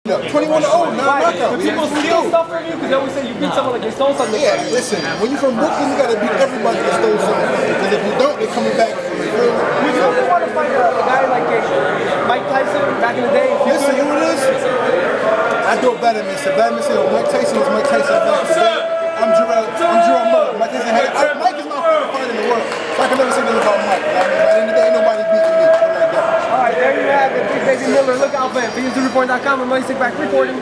21-0, non-knockout. But people steal stuff from you because they always say you beat someone like they stole something. Yeah, listen, when you're from Brooklyn, you gotta beat everybody that stole something. Because if you don't, they're coming back for you. Would you ever want to fight a guy like Mike Tyson back in the day? Listen, you know what it is? I do a badminton. Badminton, Mike Tyson was Mike Tyson back in the day. I'm Jarrell Miller. Mike is my favorite fighter in the world. So I can never say anything about Mike. At the end of the day, ain't nobody beating me. Alright, there you have it. Big Baby Miller. Look out for him. BeansTheReport.com and Money Stick Back reporting.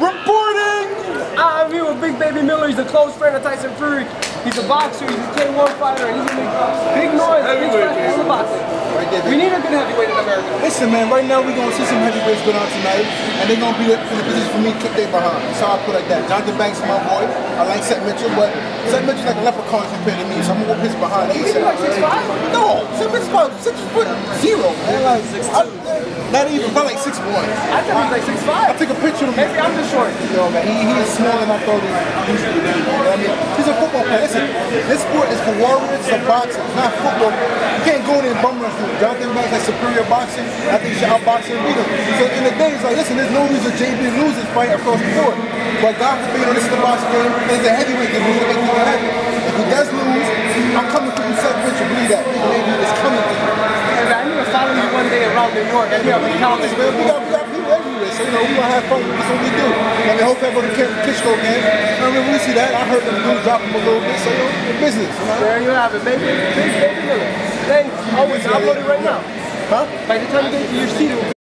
I'm here with Big Baby Miller. He's a close friend of Tyson Fury. He's a boxer. He's a K1 fighter. And he's going to make big noise. Big splash in boxing. Right there, we need a good heavyweight in America. Listen, man, right now we're going to see some heavyweights go down tonight, and they're going to be in the position for me to kick their behind. That's how I put it like that. Jonathan Banks is my boy. I like Seth Mitchell, but Seth Mitchell's like a leprechaun compared to me, so I'm going to whoop his behind. Is he like 6'5"? No, Seth Mitchell's about 6'0", man. Like, not even, probably like 6'1". I thought he was like 6'5". I took a picture of him. Maybe I'm just short. Yo, man, he is smaller than I thought he used to be. You know what I mean? He's a football player. Listen, this sport is for warriors, it's for boxing. It's not football. You can't go in and bum rush him. Jonathan Banks has superior boxing. I think he should outbox him and beat him. So in the day, it's like, listen, there's no reason JB loses this fight across the board. But God forbid, this is the boxing game. It's a heavyweight game. We're going to make it happen. If he does lose, I'm coming for you, Seth Mitchell. Believe that. Maybe it's coming for you. I need to follow you one day around New York. I think I'll be counting. We got people everywhere, so you know, we're going to have fun. That's what we do. I mean, hopefully I go to Klitschko game. I mean, we see that. I heard them dudes drop him a little bit, so you know, it's business. You know? There you have it, baby. Big Baby Miller. Thanks. Always. I'll upload it right now. Huh? By the time you get to your seat, it will be